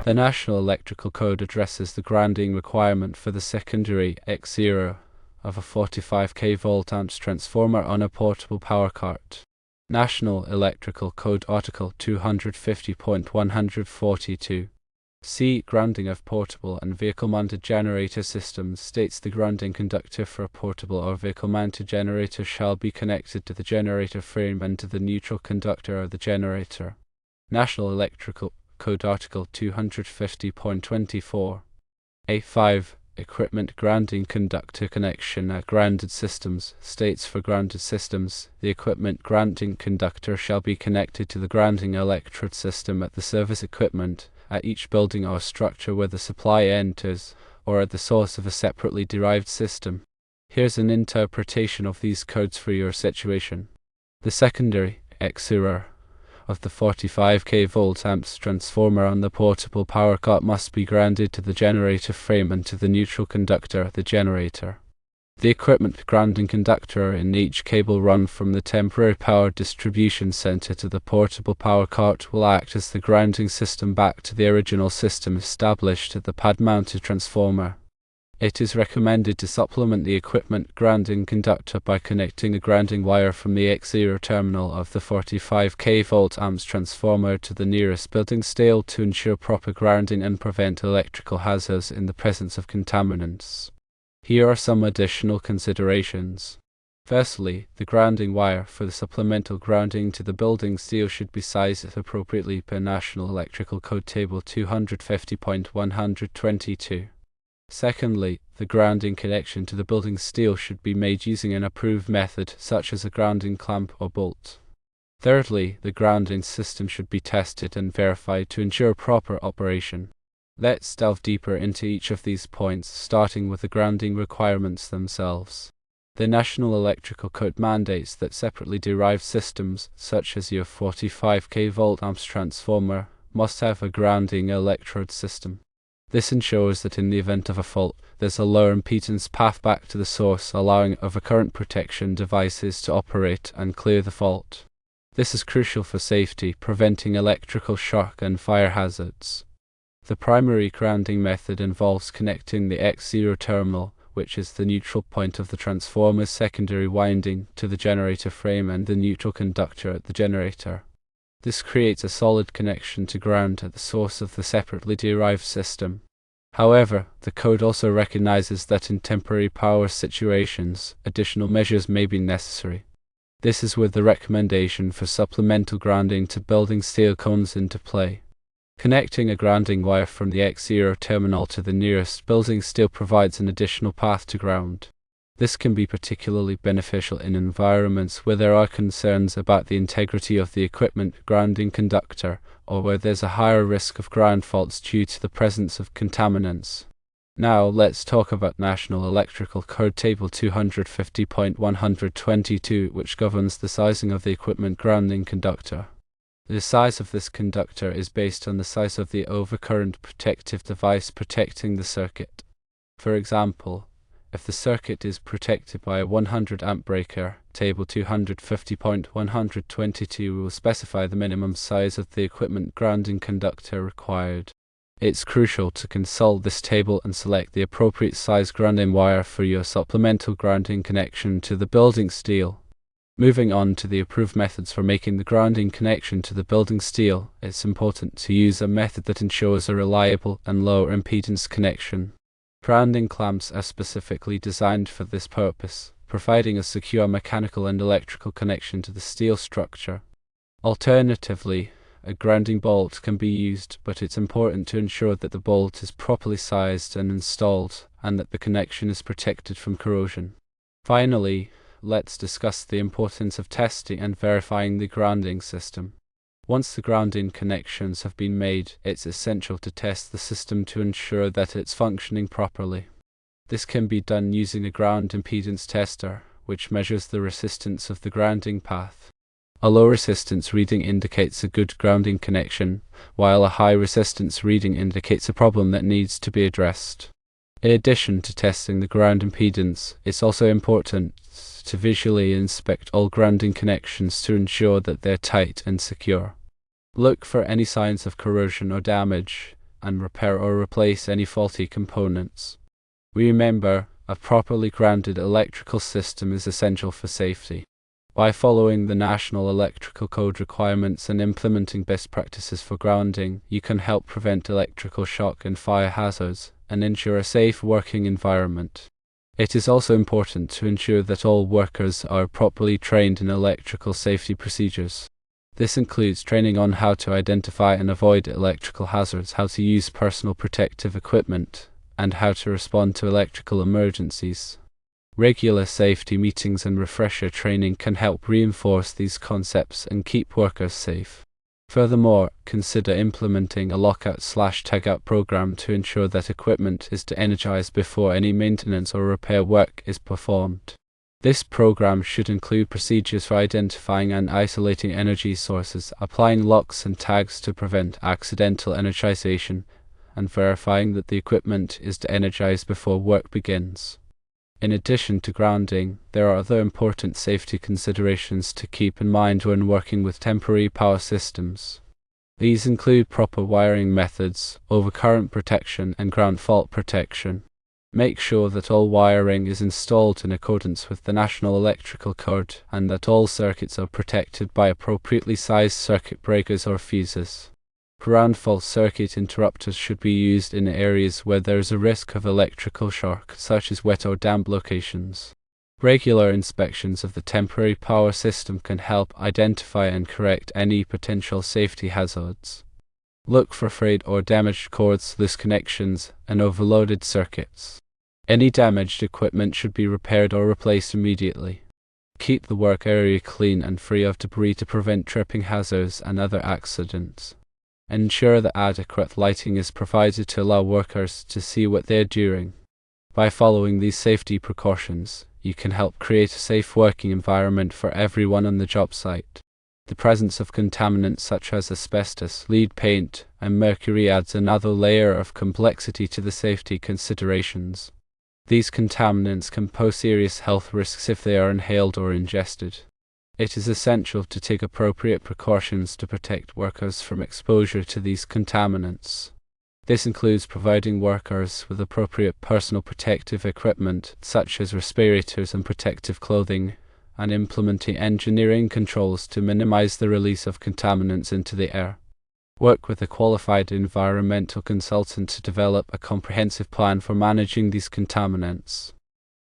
The National Electrical Code addresses the grounding requirement for the secondary X0 of a 45 kV transformer on a portable power cart. National Electrical Code Article 250.142 C. Grounding of portable and vehicle-mounted generator systems states the grounding conductor for a portable or vehicle-mounted generator shall be connected to the generator frame and to the neutral conductor of the generator. National Electrical Code Article 250.24 A5. Equipment grounding conductor connection at grounded systems states for grounded systems, the equipment grounding conductor shall be connected to the grounding electrode system at the service equipment, at each building or structure where the supply enters, or at the source of a separately derived system. Here's an interpretation of these codes for your situation. The secondary X0 of the 45 kV transformer on the portable power cart must be grounded to the generator frame and to the neutral conductor, the generator. The equipment grounding conductor in each cable run from the temporary power distribution center to the portable power cart will act as the grounding system back to the original system established at the pad-mounted transformer. It is recommended to supplement the equipment grounding conductor by connecting the grounding wire from the X0 terminal of the 45 kV transformer to the nearest building steel to ensure proper grounding and prevent electrical hazards in the presence of contaminants. Here are some additional considerations. Firstly, the grounding wire for the supplemental grounding to the building steel should be sized appropriately per National Electrical Code Table 250.122. Secondly, the grounding connection to the building steel should be made using an approved method, such as a grounding clamp or bolt. Thirdly, the grounding system should be tested and verified to ensure proper operation. Let's delve deeper into each of these points, starting with the grounding requirements themselves. The National Electrical Code mandates that separately derived systems, such as your 45 kV transformer, must have a grounding electrode system. This ensures that in the event of a fault, there's a lower impedance path back to the source, allowing overcurrent protection devices to operate and clear the fault. This is crucial for safety, preventing electrical shock and fire hazards. The primary grounding method involves connecting the X0 terminal, which is the neutral point of the transformer's secondary winding, to the generator frame and the neutral conductor at the generator. This creates a solid connection to ground at the source of the separately derived system. However, the code also recognizes that in temporary power situations, additional measures may be necessary. This is where the recommendation for supplemental grounding to building steel comes into play. Connecting a grounding wire from the X0 terminal to the nearest building steel provides an additional path to ground. This can be particularly beneficial in environments where there are concerns about the integrity of the equipment grounding conductor, or where there's a higher risk of ground faults due to the presence of contaminants. Now let's talk about National Electrical Code Table 250.122, which governs the sizing of the equipment grounding conductor. The size of this conductor is based on the size of the overcurrent protective device protecting the circuit. For example, if the circuit is protected by a 100 amp breaker, Table 250.122 will specify the minimum size of the equipment grounding conductor required. It's crucial to consult this table and select the appropriate size grounding wire for your supplemental grounding connection to the building steel. Moving on to the approved methods for making the grounding connection to the building steel, it's important to use a method that ensures a reliable and low impedance connection. Grounding clamps are specifically designed for this purpose, providing a secure mechanical and electrical connection to the steel structure. Alternatively, a grounding bolt can be used, but it's important to ensure that the bolt is properly sized and installed, and that the connection is protected from corrosion. Finally, let's discuss the importance of testing and verifying the grounding system. Once the grounding connections have been made, it's essential to test the system to ensure that it's functioning properly. This can be done using a ground impedance tester, which measures the resistance of the grounding path. A low resistance reading indicates a good grounding connection, while a high resistance reading indicates a problem that needs to be addressed. In addition to testing the ground impedance, it's also important to visually inspect all grounding connections to ensure that they're tight and secure. Look for any signs of corrosion or damage, and repair or replace any faulty components. Remember, a properly grounded electrical system is essential for safety. By following the National Electrical Code requirements and implementing best practices for grounding, you can help prevent electrical shock and fire hazards and ensure a safe working environment. It is also important to ensure that all workers are properly trained in electrical safety procedures. This includes training on how to identify and avoid electrical hazards, how to use personal protective equipment, and how to respond to electrical emergencies. Regular safety meetings and refresher training can help reinforce these concepts and keep workers safe. Furthermore, consider implementing a lockout/tagout program to ensure that equipment is de-energized before any maintenance or repair work is performed. This program should include procedures for identifying and isolating energy sources, applying locks and tags to prevent accidental energization, and verifying that the equipment is de-energized before work begins. In addition to grounding, there are other important safety considerations to keep in mind when working with temporary power systems. These include proper wiring methods, overcurrent protection, and ground fault protection. Make sure that all wiring is installed in accordance with the National Electrical Code and that all circuits are protected by appropriately sized circuit breakers or fuses. Ground fault circuit interrupters should be used in areas where there is a risk of electrical shock, such as wet or damp locations. Regular inspections of the temporary power system can help identify and correct any potential safety hazards. Look for frayed or damaged cords, loose connections, and overloaded circuits. Any damaged equipment should be repaired or replaced immediately. Keep the work area clean and free of debris to prevent tripping hazards and other accidents. Ensure that adequate lighting is provided to allow workers to see what they are doing. By following these safety precautions, you can help create a safe working environment for everyone on the job site. The presence of contaminants such as asbestos, lead paint, and mercury adds another layer of complexity to the safety considerations. These contaminants can pose serious health risks if they are inhaled or ingested. It is essential to take appropriate precautions to protect workers from exposure to these contaminants. This includes providing workers with appropriate personal protective equipment, such as respirators and protective clothing, and implementing engineering controls to minimize the release of contaminants into the air. Work with a qualified environmental consultant to develop a comprehensive plan for managing these contaminants.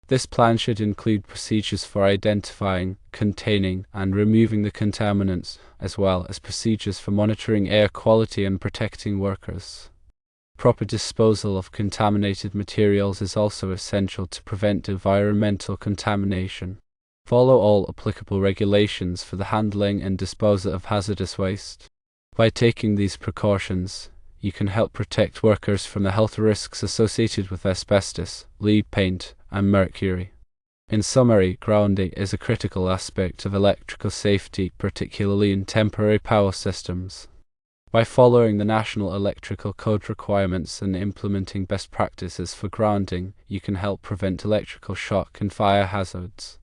This plan should include procedures for identifying, containing, and removing the contaminants, as well as procedures for monitoring air quality and protecting workers. Proper disposal of contaminated materials is also essential to prevent environmental contamination. Follow all applicable regulations for the handling and disposal of hazardous waste. By taking these precautions, you can help protect workers from the health risks associated with asbestos, lead paint, and mercury. In summary, grounding is a critical aspect of electrical safety, particularly in temporary power systems. By following the National Electrical Code requirements and implementing best practices for grounding, you can help prevent electrical shock and fire hazards.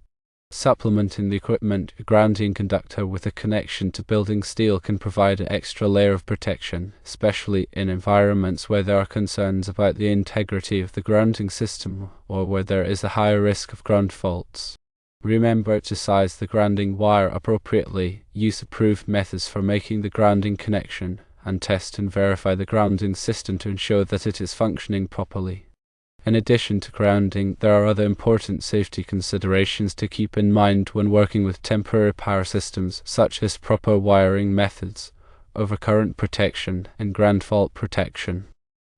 Supplementing the equipment grounding conductor with a connection to building steel can provide an extra layer of protection, especially in environments where there are concerns about the integrity of the grounding system or where there is a higher risk of ground faults. Remember to size the grounding wire appropriately, use approved methods for making the grounding connection, and test and verify the grounding system to ensure that it is functioning properly. In addition to grounding, there are other important safety considerations to keep in mind when working with temporary power systems, such as proper wiring methods, overcurrent protection, and ground fault protection.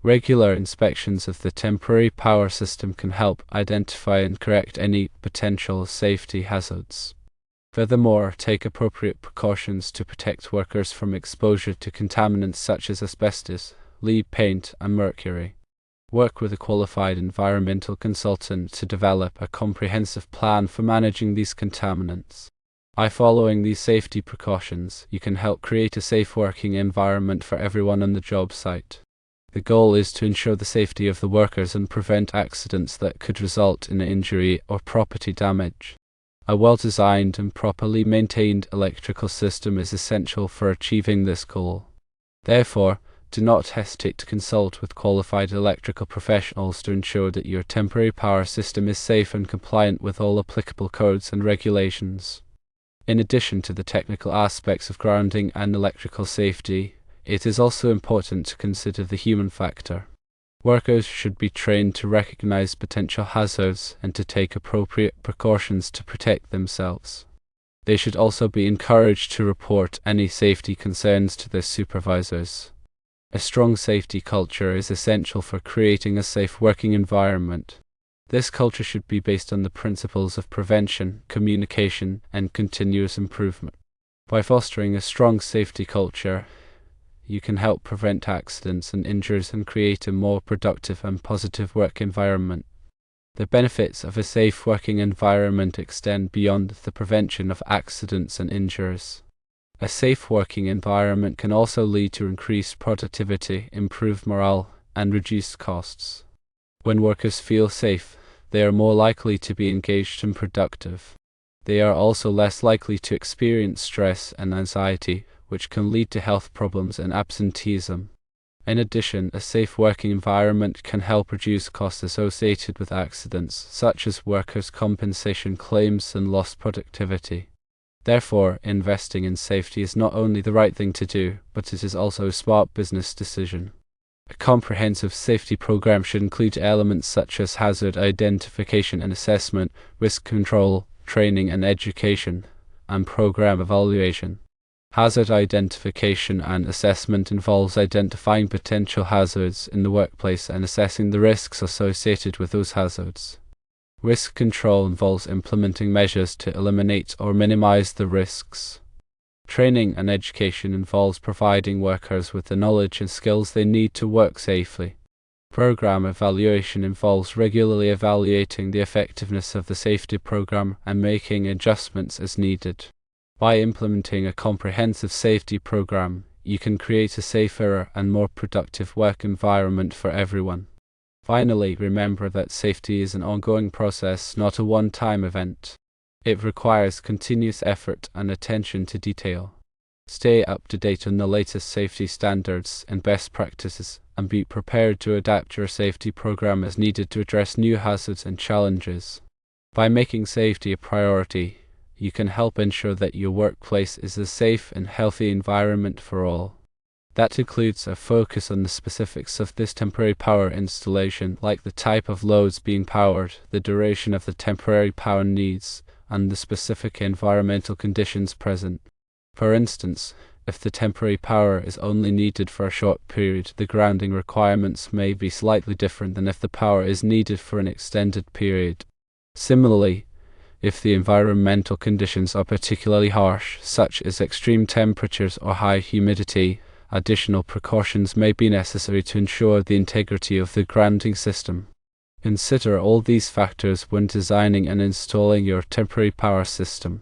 Regular inspections of the temporary power system can help identify and correct any potential safety hazards. Furthermore, take appropriate precautions to protect workers from exposure to contaminants such as asbestos, lead paint, and mercury. Work with a qualified environmental consultant to develop a comprehensive plan for managing these contaminants. By following these safety precautions, you can help create a safe working environment for everyone on the job site. The goal is to ensure the safety of the workers and prevent accidents that could result in injury or property damage. A well-designed and properly maintained electrical system is essential for achieving this goal. Therefore, Do not hesitate to consult with qualified electrical professionals to ensure that your temporary power system is safe and compliant with all applicable codes and regulations. In addition to the technical aspects of grounding and electrical safety, it is also important to consider the human factor. Workers should be trained to recognize potential hazards and to take appropriate precautions to protect themselves. They should also be encouraged to report any safety concerns to their supervisors. A strong safety culture is essential for creating a safe working environment. This culture should be based on the principles of prevention, communication, and continuous improvement. By fostering a strong safety culture, you can help prevent accidents and injuries and create a more productive and positive work environment. The benefits of a safe working environment extend beyond the prevention of accidents and injuries. A safe working environment can also lead to increased productivity, improved morale, and reduced costs. When workers feel safe, they are more likely to be engaged and productive. They are also less likely to experience stress and anxiety, which can lead to health problems and absenteeism. In addition, a safe working environment can help reduce costs associated with accidents, such as workers' compensation claims and lost productivity. Therefore, investing in safety is not only the right thing to do, but it is also a smart business decision. A comprehensive safety program should include elements such as hazard identification and assessment, risk control, training and education, and program evaluation. Hazard identification and assessment involves identifying potential hazards in the workplace and assessing the risks associated with those hazards. Risk control involves implementing measures to eliminate or minimize the risks. Training and education involves providing workers with the knowledge and skills they need to work safely. Program evaluation involves regularly evaluating the effectiveness of the safety program and making adjustments as needed. By implementing a comprehensive safety program, you can create a safer and more productive work environment for everyone. Finally, remember that safety is an ongoing process, not a one-time event. It requires continuous effort and attention to detail. Stay up to date on the latest safety standards and best practices, and be prepared to adapt your safety program as needed to address new hazards and challenges. By making safety a priority, you can help ensure that your workplace is a safe and healthy environment for all. That includes a focus on the specifics of this temporary power installation, like the type of loads being powered, the duration of the temporary power needs, and the specific environmental conditions present. For instance, if the temporary power is only needed for a short period, the grounding requirements may be slightly different than if the power is needed for an extended period. Similarly, if the environmental conditions are particularly harsh, such as extreme temperatures or high humidity, additional precautions may be necessary to ensure the integrity of the grounding system. Consider all these factors when designing and installing your temporary power system.